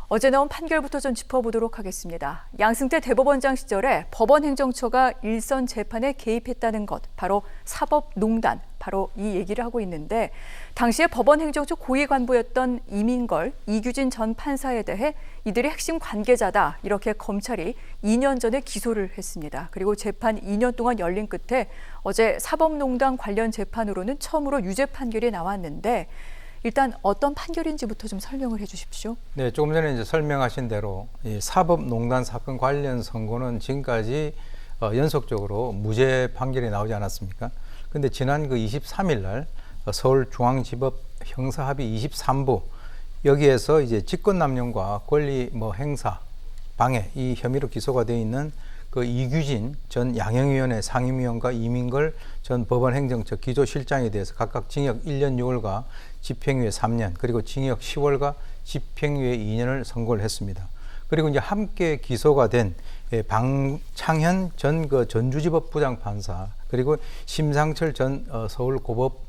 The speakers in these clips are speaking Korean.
어제 나온 판결부터 좀 짚어보도록 하겠습니다. 양승태 대법원장 시절에 법원행정처가 일선 재판에 개입했다는 것, 바로 사법농단, 바로 이 얘기를 하고 있는데 당시에 법원행정처 고위 간부였던 이민걸, 이규진 전 판사에 대해 이들이 핵심 관계자다 이렇게 검찰이 2년 전에 기소를 했습니다. 그리고 재판 2년 동안 열린 끝에 어제 사법농단 관련 재판으로는 처음으로 유죄 판결이 나왔는데 일단 어떤 판결인지부터 좀 설명을 해주십시오. 네, 조금 전에 이제 설명하신 대로 이 사법농단 사건 관련 선고는 지금까지 연속적으로 무죄 판결이 나오지 않았습니까? 근데 지난 그 23일 날 서울중앙지법 형사합의 23부 여기에서 이제 직권남용과 권리 행사 방해 이 혐의로 기소가 되어 있는 그 이규진 전 양형위원회 상임위원과 이민걸 전 법원행정처 기조실장에 대해서 각각 징역 1년 6월과 집행유예 3년 그리고 징역 10월과 집행유예 2년을 선고를 했습니다. 그리고 이제 함께 기소가 된 방창현 전 전주지법 부장판사 그리고 심상철 전 서울고법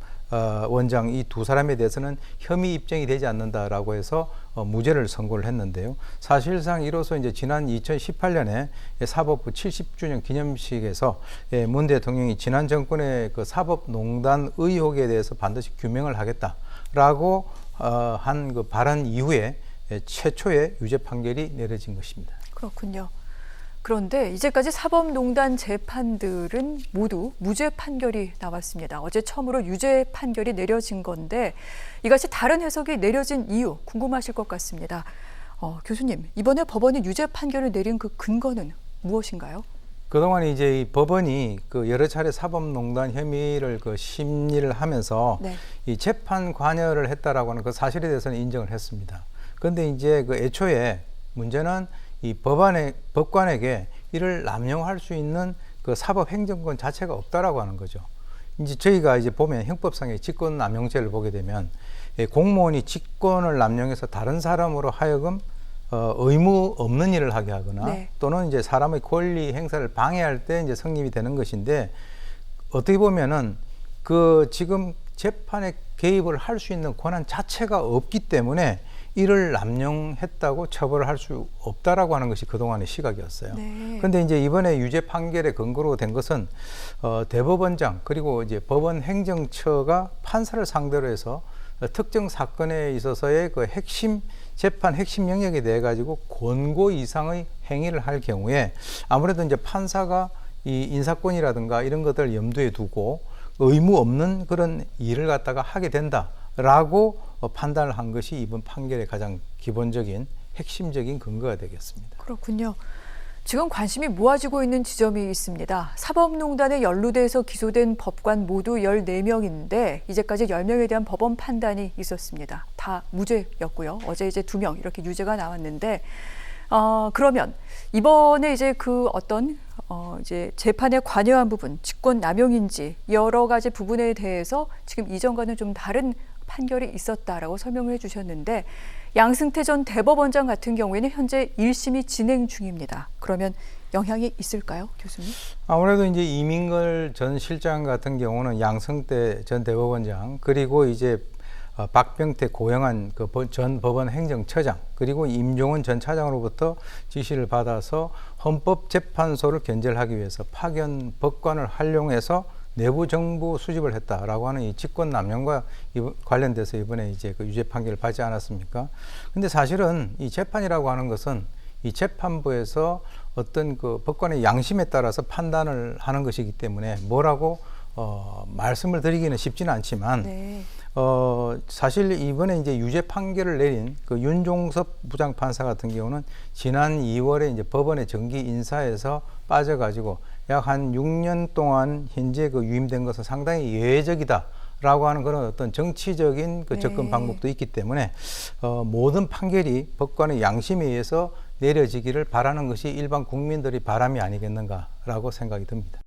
원장 이 두 사람에 대해서는 혐의 입증이 되지 않는다라고 해서 무죄를 선고를 했는데요. 사실상 이로써 이제 지난 2018년에 사법부 70주년 기념식에서 문 대통령이 지난 정권의 그 사법농단 의혹에 대해서 반드시 규명을 하겠다라고 한 그 발언 이후에 최초의 유죄 판결이 내려진 것입니다. 그렇군요. 그런데 이제까지 사법농단 재판들은 모두 무죄 판결이 나왔습니다. 어제 처음으로 유죄 판결이 내려진 건데 이같이 다른 해석이 내려진 이유 궁금하실 것 같습니다. 교수님, 이번에 법원이 유죄 판결을 내린 그 근거는 무엇인가요? 그동안 이제 이 법원이 그 여러 차례 사법농단 혐의를 그 심리를 하면서 네. 이 재판 관여를 했다라고 하는 그 사실에 대해서는 인정을 했습니다. 그런데 이제 그 애초에 문제는 이 법관에게 이를 남용할 수 있는 그 사법행정권 자체가 없다라고 하는 거죠. 이제 저희가 이제 보면 형법상의 직권남용죄를 보게 되면 공무원이 직권을 남용해서 다른 사람으로 하여금 의무 없는 일을 하게 하거나 네. 또는 이제 사람의 권리 행사를 방해할 때 이제 성립이 되는 것인데 어떻게 보면은 그 지금 재판에 개입을 할 수 있는 권한 자체가 없기 때문에 이를 남용했다고 처벌을 할 수 없다라고 하는 것이 그동안의 시각이었어요. 그런데 이제 이번에 유죄 판결의 근거로 된 것은 대법원장 그리고 이제 법원 행정처가 판사를 상대로 해서 특정 사건에 있어서의 그 핵심 재판 핵심 영역에 대해 가지고 권고 이상의 행위를 할 경우에 아무래도 이제 판사가 이 인사권이라든가 이런 것들을 염두에 두고 의무 없는 그런 일을 갖다가 하게 된다라고 판단을 한 것이 이번 판결의 가장 기본적인 핵심적인 근거가 되겠습니다. 그렇군요. 지금 관심이 모아지고 있는 지점이 있습니다. 사법농단에 연루돼서 기소된 법관 모두 14명인데 이제까지 10명에 대한 법원 판단이 있었습니다. 다 무죄였고요. 어제 이제 2명 이렇게 유죄가 나왔는데 그러면 이번에 이제 그 어떤 이제 재판에 관여한 부분, 직권 남용인지 여러 가지 부분에 대해서 지금 이전과는 좀 다른 판결이 있었다라고 설명을 해주셨는데 양승태 전 대법원장 같은 경우에는 현재 1심이 진행 중입니다. 그러면 영향이 있을까요, 교수님? 아무래도 이제 이민걸 전 실장 같은 경우는 양승태 전 대법원장 그리고 이제 박병태 고영한 그 전 법원 행정처장 그리고 임종원 전 차장으로부터 지시를 받아서 헌법재판소를 견제하기 위해서 파견 법관을 활용해서 내부 정보 수집을 했다라고 하는 이 직권 남용과 관련돼서 이번에 이제 그 유죄 판결을 받지 않았습니까? 근데 사실은 이 재판이라고 하는 것은 이 재판부에서 어떤 그 법관의 양심에 따라서 판단을 하는 것이기 때문에 뭐라고 말씀을 드리기는 쉽지는 않지만 네. 사실 이번에 이제 유죄 판결을 내린 그 윤종섭 부장판사 같은 경우는 지난 2월에 이제 법원의 정기 인사에서 빠져가지고 약 한 6년 동안 현재 그 유임된 것은 상당히 예외적이다라고 하는 그런 어떤 정치적인 그 접근 방법도 있기 때문에 모든 판결이 법관의 양심에 의해서 내려지기를 바라는 것이 일반 국민들의 바람이 아니겠는가라고 생각이 듭니다.